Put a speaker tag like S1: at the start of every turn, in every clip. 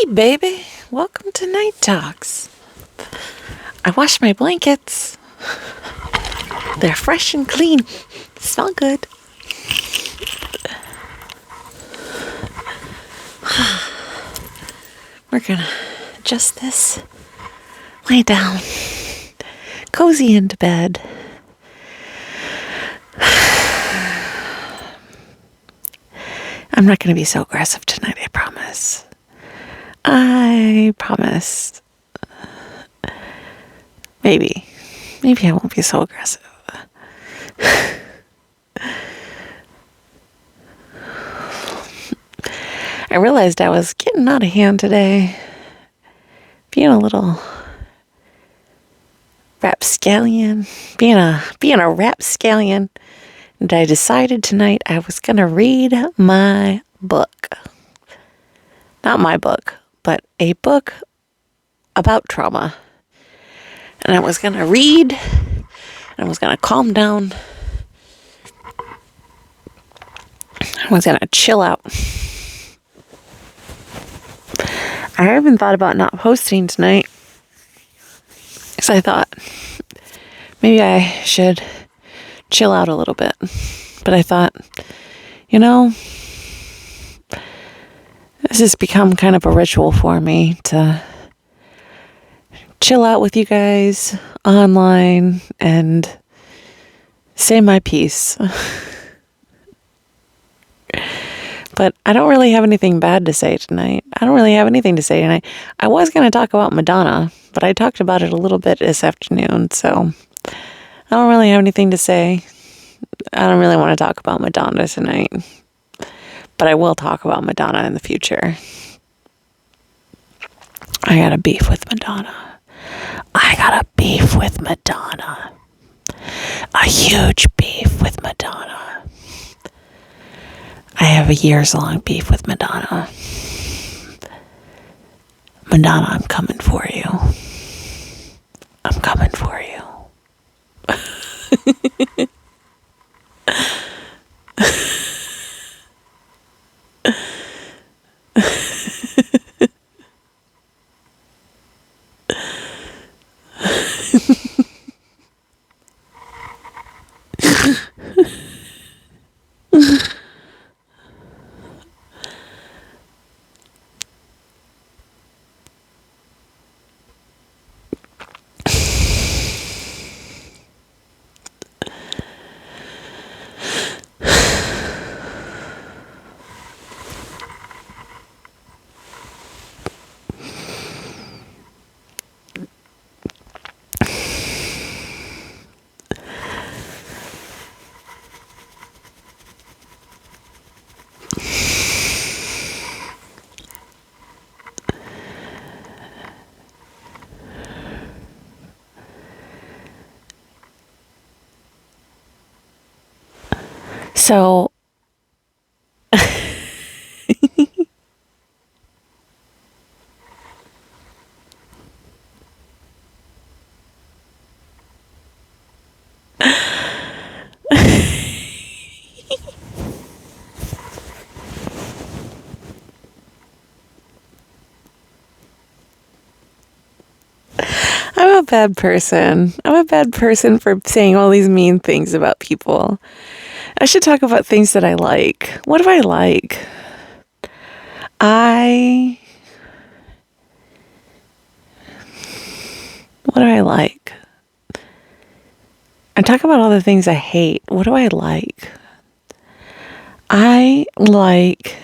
S1: Hey, baby. Welcome to Night Talks. I washed my blankets. They're fresh and clean. Smell good. We're gonna adjust this. Lay down. Cozy into bed. I'm not gonna be so aggressive tonight, I promise. I promise. Maybe I won't be so aggressive. I realized I was getting out of hand today. Being a little rapscallion. Being a rapscallion. And I decided tonight I was gonna read my book. Not my book, but a book about trauma. And I was gonna read, and I was gonna calm down. I was gonna chill out. I even thought about not posting tonight. Because I thought maybe I should chill out a little bit. But I thought, this has become kind of a ritual for me to chill out with you guys online and say my piece. But I don't really have anything bad to say tonight. I don't really have anything to say tonight. I was going to talk about Madonna, but I talked about it a little bit this afternoon, so I don't really have anything to say. I don't really want to talk about Madonna tonight, but I will talk about Madonna in the future. I got a beef with Madonna. A huge beef with Madonna. I have a years-long beef with Madonna. Madonna, I'm coming for you. I'm coming for you. So, I'm a bad person. I'm a bad person for saying all these mean things about people. I should talk about things that I like. What do I like? What do I like? I talk about all the things I hate. What do I like? I like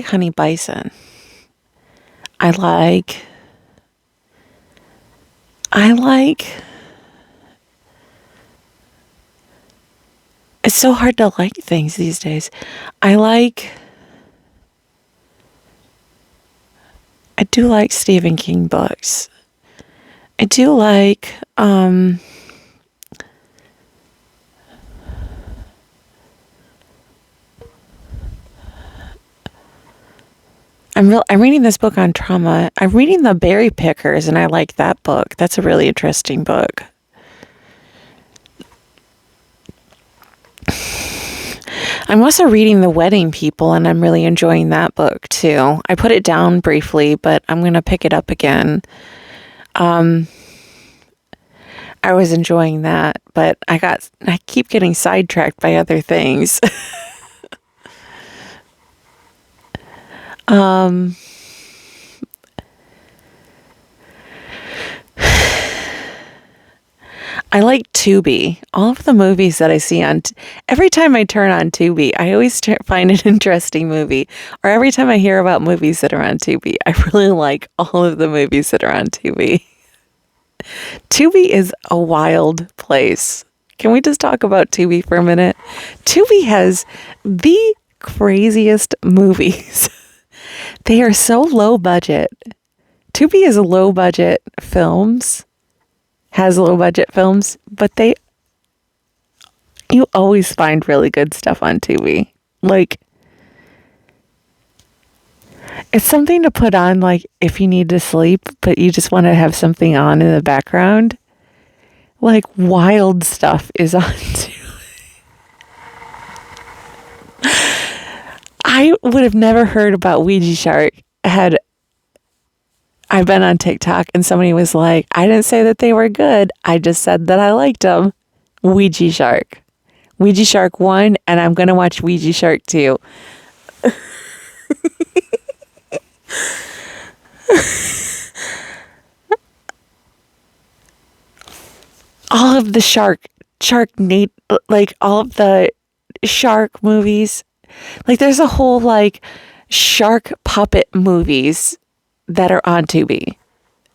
S1: honey bison. I like it's so hard to like things these days. I do like Stephen King books. I do like, I'm reading this book on trauma. I'm reading The Berry Pickers, and I like that book. That's a really interesting book. I'm also reading The Wedding People, and I'm really enjoying that book too. I put it down briefly, but I'm going to pick it up again. I was enjoying that, but I keep getting sidetracked by other things. um, I like Tubi. All of the movies that I see every time I turn on Tubi, I always find an interesting movie. Or every time I hear about movies that are on Tubi, I really like all of the movies that are on Tubi. Tubi is a wild place. Can we just talk about Tubi for a minute? Tubi has the craziest movies. They are so low budget. Tubi is low budget films, has low budget films, but you always find really good stuff on Tubi. Like, it's something to put on, like, if you need to sleep, but you just want to have something on in the background. Like, wild stuff is on Tubi. I would have never heard about Ouija Shark had I been on TikTok and somebody was like, I didn't say that they were good. I just said that I liked them. Ouija Shark. Ouija Shark 1, and I'm going to watch Ouija Shark 2. All of the like all of the shark movies. Like there's a whole like shark puppet movies that are on Tubi.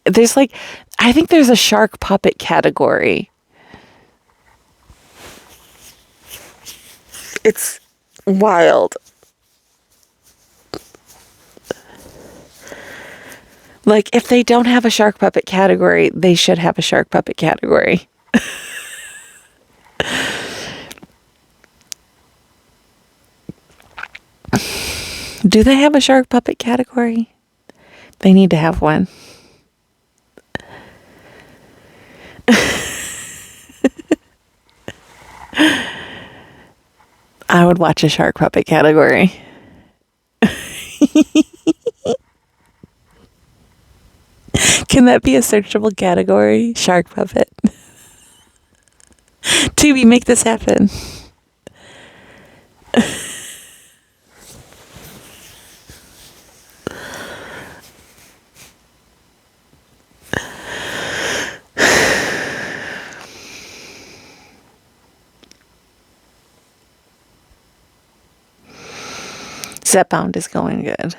S1: I think there's a shark puppet category. It's wild. Like, if they don't have a shark puppet category, they should have a shark puppet category. Do they have a shark puppet category? They need to have one. I would watch a shark puppet category. Can that be a searchable category? Shark puppet. Tubi, make this happen. Zepbound is going good.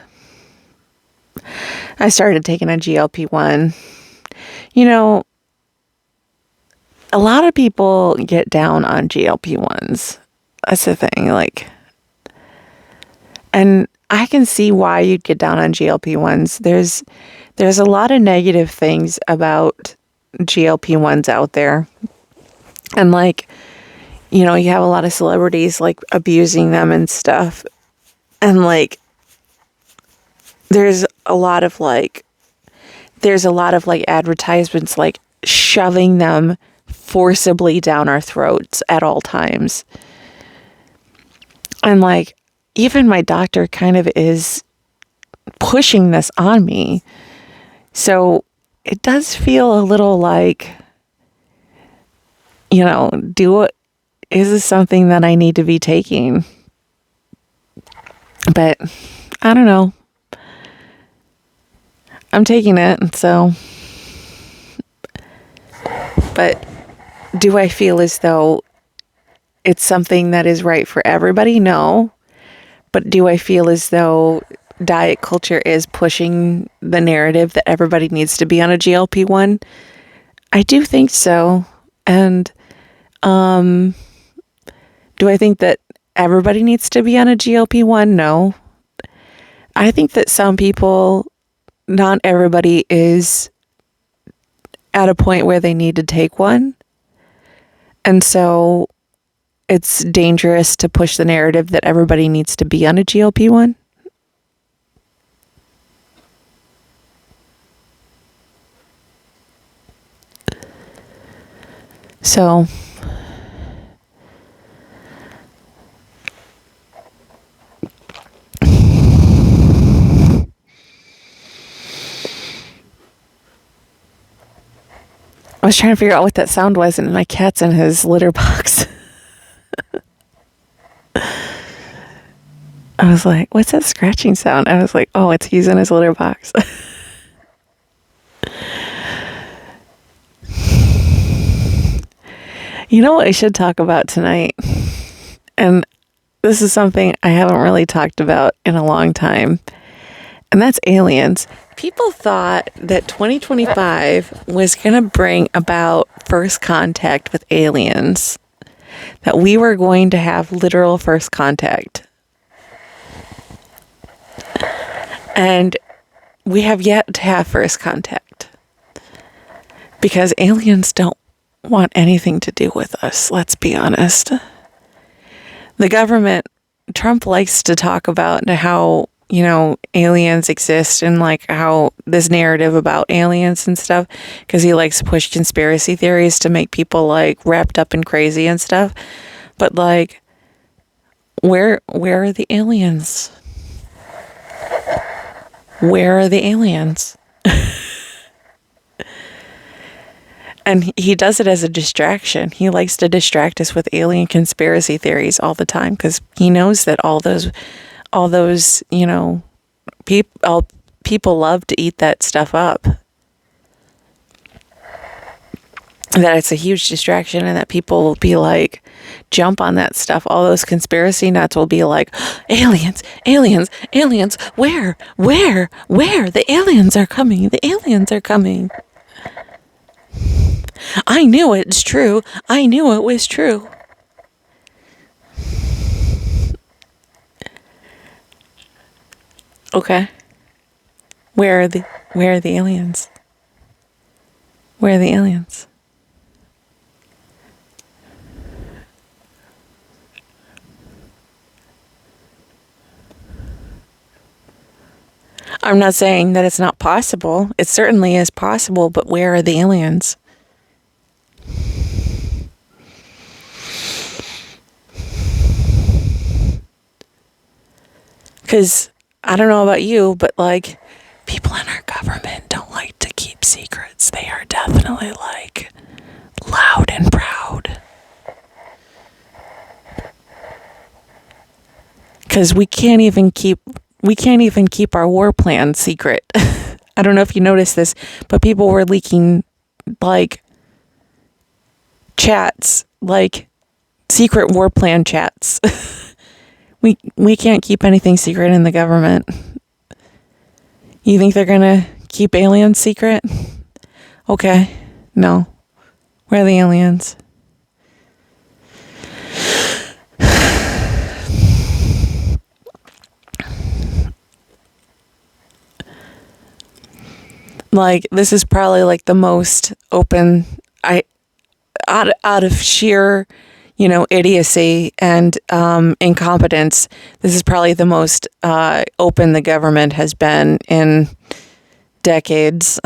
S1: I started taking a GLP-1. You know, a lot of people get down on GLP-1s. That's the thing. Like, and I can see why you'd get down on GLP-1s. There's a lot of negative things about GLP-1s out there. And like, you know, you have a lot of celebrities like abusing them and stuff. And like, there's a lot of like advertisements like shoving them forcibly down our throats at all times. And like, even my doctor kind of is pushing this on me. So it does feel a little like, you know, is this something that I need to be taking? But I don't know. I'm taking it, so. But do I feel as though it's something that is right for everybody? No. But do I feel as though diet culture is pushing the narrative that everybody needs to be on a GLP-1? I do think so. And do I think that everybody needs to be on a GLP-1? No. I think that some people, not everybody is at a point where they need to take one. And so it's dangerous to push the narrative that everybody needs to be on a GLP-1. So was trying to figure out what that sound was, and my cat's in his litter box. I was like, what's that scratching sound? I was like, oh, he's in his litter box. You know what I should talk about tonight? And this is something I haven't really talked about in a long time. And that's aliens. People thought that 2025 was going to bring about first contact with aliens. That we were going to have literal first contact. And we have yet to have first contact. Because aliens don't want anything to do with us, let's be honest. The government, Trump likes to talk about how, aliens exist and like how this narrative about aliens and stuff, because he likes to push conspiracy theories to make people like wrapped up and crazy and stuff. But like, where are the aliens? Where are the aliens? And he does it as a distraction. He likes to distract us with alien conspiracy theories all the time because he knows that all those, people love to eat that stuff up. That it's a huge distraction and that people will be like, jump on that stuff. All those conspiracy nuts will be like, aliens, aliens, aliens, where? The aliens are coming. The aliens are coming. I knew it's true. I knew it was true. Okay. Where are the aliens? Where are the aliens? I'm not saying that it's not possible. It certainly is possible, but where are the aliens? Because I don't know about you, but like people in our government don't like to keep secrets. They are definitely like loud and proud. Because we can't even keep our war plan secret. I don't know if you noticed this, but people were leaking like chats, like secret war plan chats. We can't keep anything secret in the government. You think they're gonna keep aliens secret? Okay, no. Where are the aliens? Like, this is probably like the most open, out of sheer, idiocy and incompetence. This is probably the most open the government has been in decades.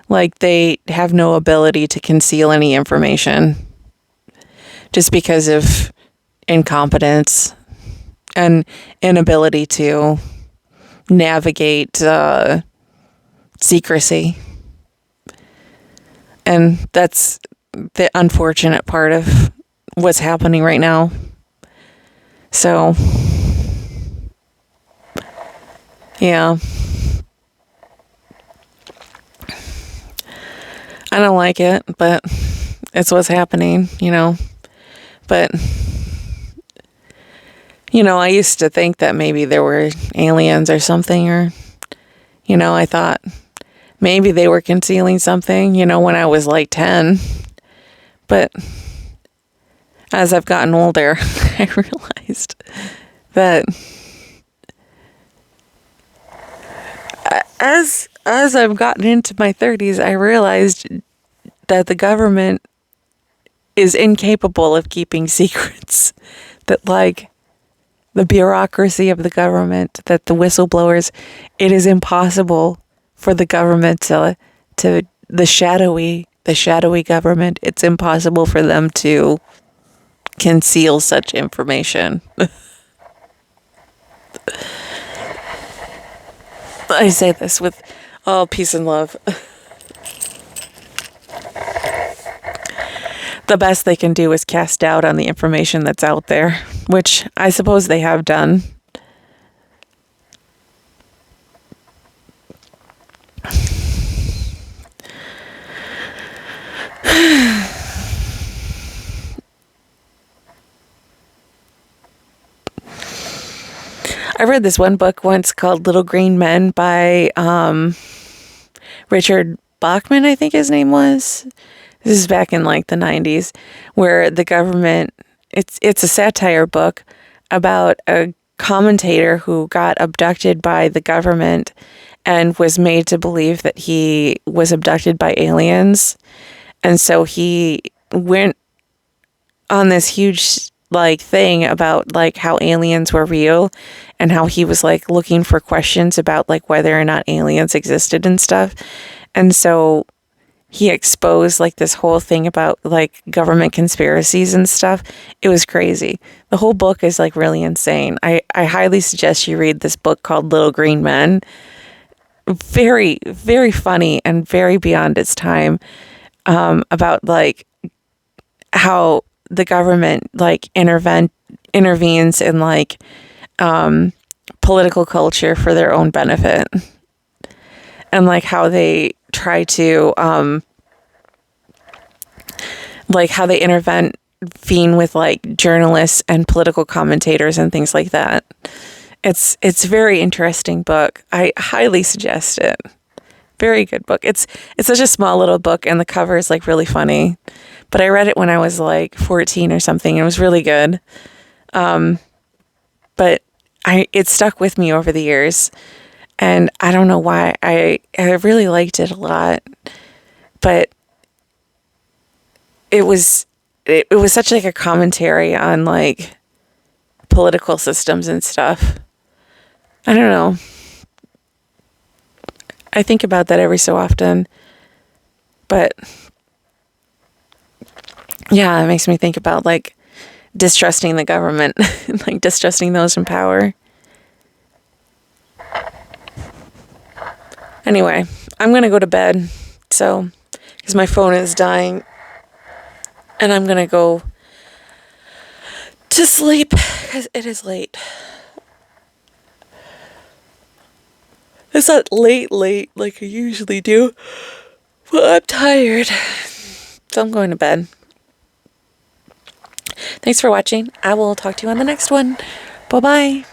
S1: Like, they have no ability to conceal any information just because of incompetence and inability to navigate secrecy. And that's the unfortunate part of what's happening right now. So, yeah. I don't like it, but it's what's happening, But, I used to think that maybe there were aliens or something, or, I thought maybe they were concealing something, when I was like 10. But as I've gotten older, I realized that as I've gotten into my 30s, I realized that the government is incapable of keeping secrets. That, like, the bureaucracy of the government, that the whistleblowers, it is impossible for the government to the shadowy government, it's impossible for them to conceal such information. I say this with all peace and love. the best they can do is cast doubt on the information that's out there, which I suppose they have done. I read this one book once called Little Green Men by Richard Bachman, I think his name was. This is back in like the 90s, where the government, it's a satire book about a commentator who got abducted by the government and was made to believe that he was abducted by aliens. And so he went on this huge like thing about like how aliens were real and how he was like looking for questions about like whether or not aliens existed and stuff. And so he exposed like this whole thing about like government conspiracies and stuff. It was crazy. The whole book is like really insane. I highly suggest you read this book called Little Green Men. Very, very funny and very beyond its time, about like how the government like intervenes in like political culture for their own benefit, and like how they try to like how they intervene with like journalists and political commentators and things like that. It's a very interesting book. I highly suggest it. Very good book. It's such a small little book and the cover is like really funny. But I read it when I was like 14 or something. It was really good. But it stuck with me over the years. And I don't know why. I really liked it a lot. But it was such like a commentary on like political systems and stuff. I don't know. I think about that every so often. But yeah, it makes me think about like distrusting the government, like distrusting those in power. Anyway, I'm going to go to bed. So, because my phone is dying. And I'm going to go to sleep because it is late. It's not late like I usually do. But I'm tired. So I'm going to bed. Thanks for watching. I will talk to you on the next one. Bye-bye.